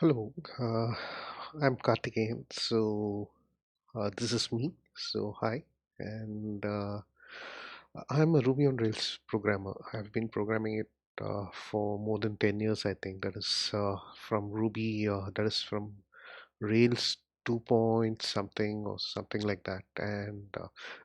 Hello, I'm Karthikeyan. This is me. Hi, and I'm a Ruby on Rails programmer. I've been programming it for more than 10 years, I think. That is from Ruby, that is from Rails 2 point something or something like that. And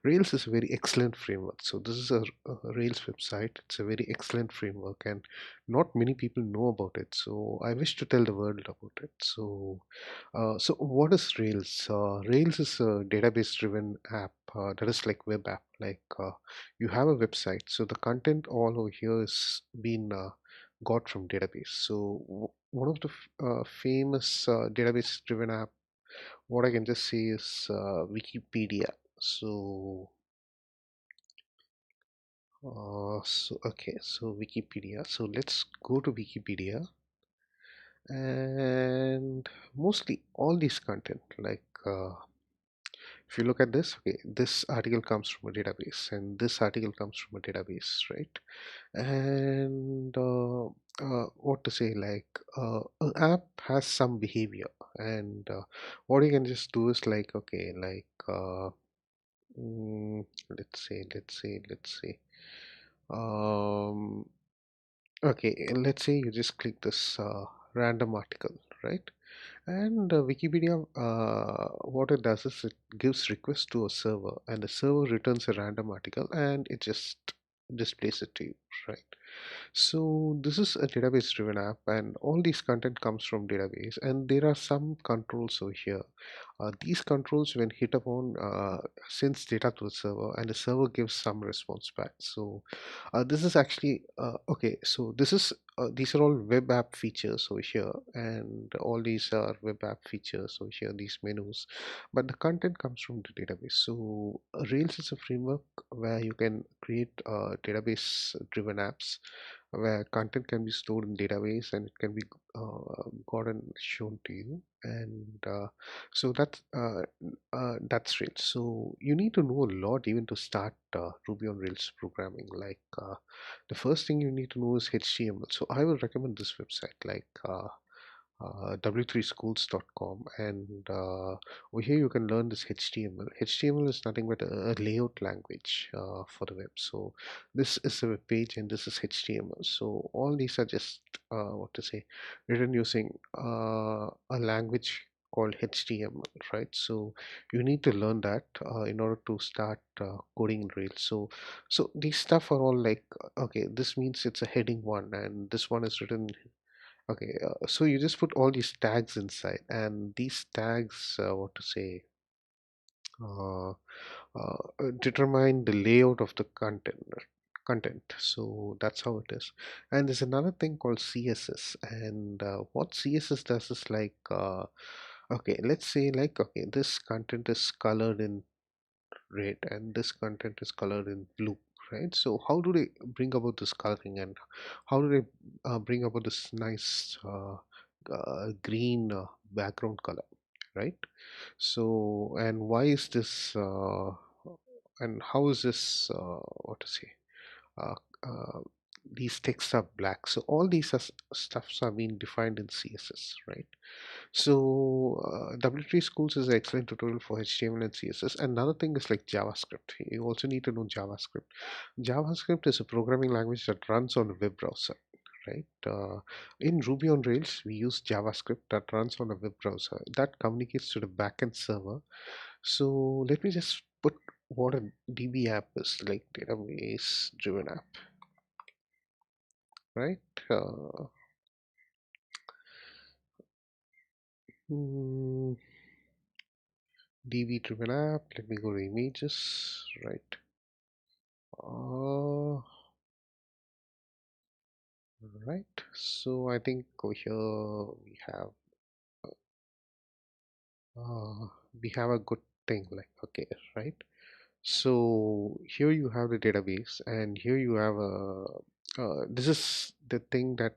Rails is a very excellent framework. So this is a Rails website. It's a very excellent framework, and not many people know about it. So I wish to tell the world about it. So what is Rails? Rails is a database-driven app. That is like web app. You have a website, so the content all over here is been got from database. One of the famous database-driven app, what I can just say is Wikipedia. So, so Wikipedia. So let's go to Wikipedia, and mostly all these content if you look at this, okay, this article comes from a database and this article comes from a database, right? And what to say, an app has some behavior, and what you can just do is let's say um okay, let's say you just click this random article, right? And Wikipedia, what it does is it gives request to a server, and the server returns a random article, and it just displays it to you, right? So this is a database driven app, and all these content comes from database, and there are some controls over here. These controls, when hit upon, sends data to the server, and the server gives some response back. This is actually okay. So this is these are all web app features over here, and all these are web app features over here, these menus, but the content comes from the database. Rails is a framework where you can create database driven apps where content can be stored in database, and it can be gotten shown to you. And so that's Rails. So you need to know a lot even to start Ruby on Rails programming. The first thing you need to know is HTML. So I will recommend this website, w3schools.com, and over here you can learn this HTML. HTML is nothing but a layout language for the web. So this is a web page, and this is HTML. So all these are just what to say, written using a language called HTML, right? So you need to learn that in order to start coding in Rails. So these stuff are all okay, this means it's a heading one, and this one is written. Okay, so you just put all these tags inside, and these tags, what to say, uh, determine the layout of the content. So that's how it is. And there's another thing called CSS, and what CSS does is okay, let's say okay, this content is colored in red and this content is colored in blue, right? So how do they bring about this coloring, and how do they bring about this nice green background color, right? So, and why is this and how is this what to say, uh, uh, these texts are black? So all these stuffs are being defined in CSS, right? W3 Schools is an excellent tutorial for HTML and CSS. Another thing is like JavaScript. You also need to know JavaScript. JavaScript is a programming language that runs on a web browser, right? In Ruby on Rails, we use JavaScript that runs on a web browser that communicates to the backend server. So let me just put what a DB app is, like database driven app, right? Uh, hmm, DB driven app. Let me go to images, right? Uh, right. So I think over here uh, we have a good thing, like okay, right? So here you have the database, and here you have a. This is the thing that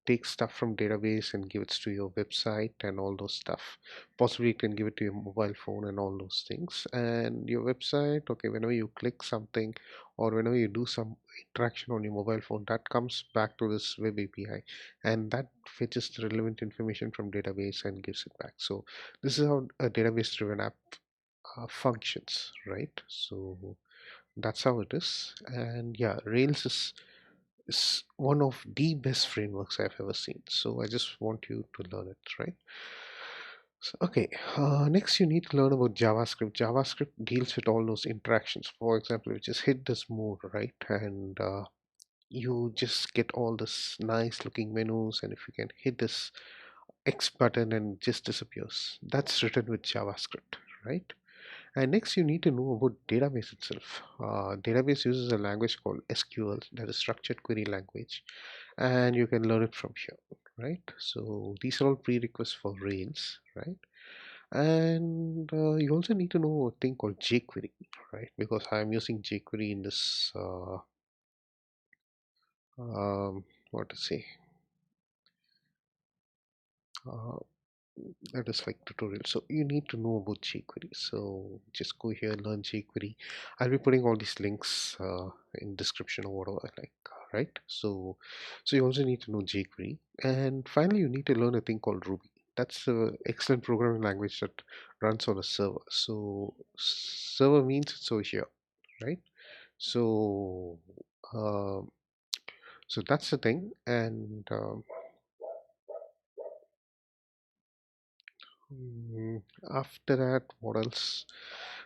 takes stuff from database and gives to your website and all those stuff. Possibly it can give it to your mobile phone and all those things. And your website, okay, whenever you click something or whenever you do some interaction on your mobile phone, that comes back to this web API, and that fetches the relevant information from database and gives it back. So this is how a database driven app functions, right? So that's how it is. And yeah, Rails is one of the best frameworks I've ever seen. So I just want you to learn it, right? So, okay, next you need to learn about JavaScript. JavaScript deals with all those interactions. For example, you just hit this mode, right? And you just get all this nice looking menus. And if you can hit this X button and it just disappears, that's written with JavaScript, right? And next, you need to know about database itself. Database uses a language called SQL, that is structured query language, and you can learn it from here, right? So these are all prerequisites for Rails, right? And you also need to know a thing called jQuery, right? Because I'm using jQuery in this, what to say, uh, that is like tutorial. So you need to know about jQuery. So just go here, learn jQuery. I'll be putting all these links in description or whatever, like, right? So you also need to know jQuery, and finally you need to learn a thing called Ruby. That's an excellent programming language that runs on a server. So server means it's over here, right? So um, so that's the thing, and Mm, after that, what else?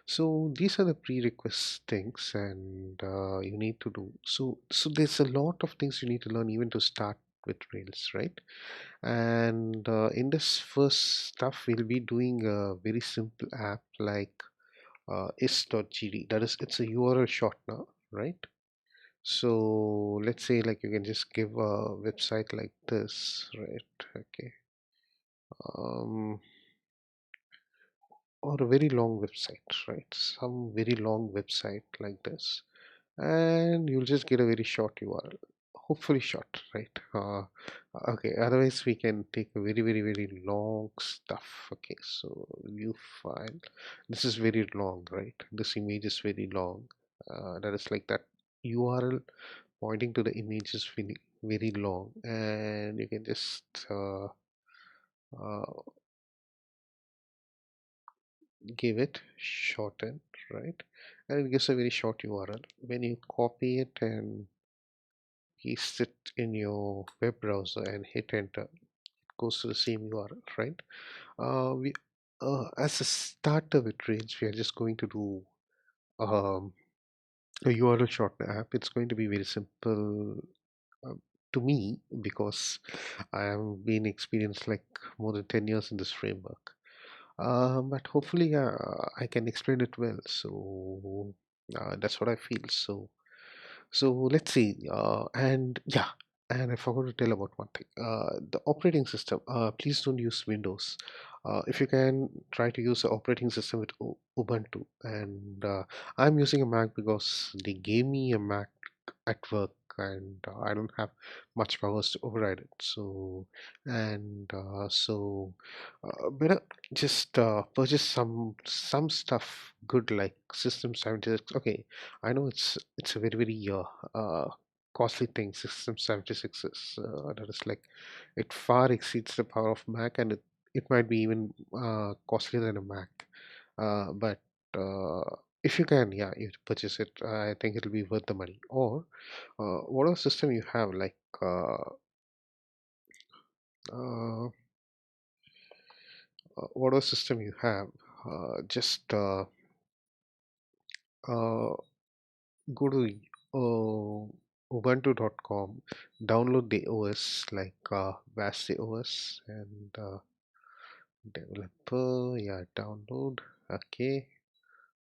So these are the prerequisite things, and you need to do. So there's a lot of things you need to learn even to start with Rails, right? And in this first stuff, we'll be doing a very simple app like is.gd. That is, it's a URL shortener, right? So let's say like you can just give a website like this, right? Okay. Um, or a very long website, right? Some very long website like this, and you'll just get a very short URL, hopefully short, right? Okay, otherwise we can take a very, very, very long stuff. Okay, so view file. This is very long, right? This image is very long. That is like that URL pointing to the image is very, very long, and you can just uh, give it shorten, right? And it gives a very short URL. When you copy it and paste it in your web browser and hit enter, it goes to the same URL, right? We As a starter with Rails, we are just going to do um, a URL shortener app. It's going to be very simple uh, to me because I have been experienced like more than 10 years in this framework. But hopefully, I can explain it well. So that's what I feel. So let's see. And yeah, and I forgot to tell about one thing. The operating system. Please don't use Windows. If you can, try to use the operating system with Ubuntu. And I'm using a Mac because they gave me a Mac at work, and I don't have much powers to override it. So better just purchase some stuff good like System 76. Okay, I know it's a very very costly thing. System 76 is that is like it far exceeds the power of Mac, and it might be even costlier than a Mac. But if you can, yeah, you purchase it. I think it'll be worth the money. Or whatever system you have, like uh, whatever system you have, just uh, go to ubuntu.com, download the OS like bash the OS, and developer, yeah, download. Okay,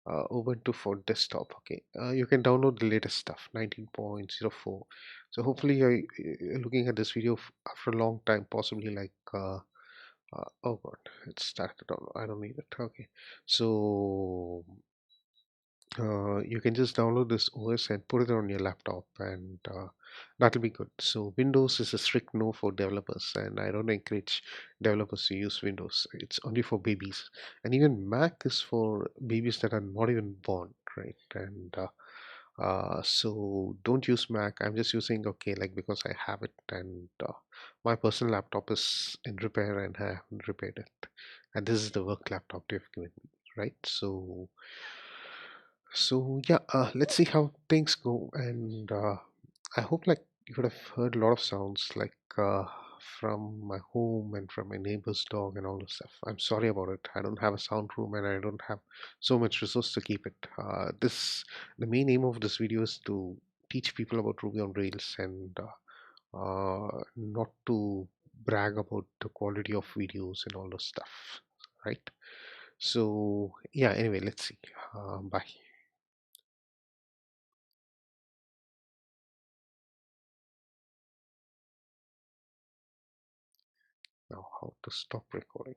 Ubuntu for desktop. Okay, you can download the latest stuff, 19.04. So hopefully you're looking at this video after a long time, possibly like oh god, it started. I don't need it. Okay, so you can just download this OS and put it on your laptop, and that'll be good. So Windows is a strict no for developers, and I don't encourage developers to use Windows. It's only for babies, and even Mac is for babies that are not even born, right? And So don't use Mac. I'm just using, okay, like, because I have it, and my personal laptop is in repair and I haven't repaired it. And this is the work laptop they've given me, right? So yeah, let's see how things go. And I hope, like, you would have heard a lot of sounds, like, from my home and from my neighbor's dog and all this stuff. I'm sorry about it. I don't have a sound room and I don't have so much resource to keep it. The main aim of this video is to teach people about Ruby on Rails, and not to brag about the quality of videos and all those stuff, right? So yeah, anyway, let's see. Bye. Now, how to stop recording?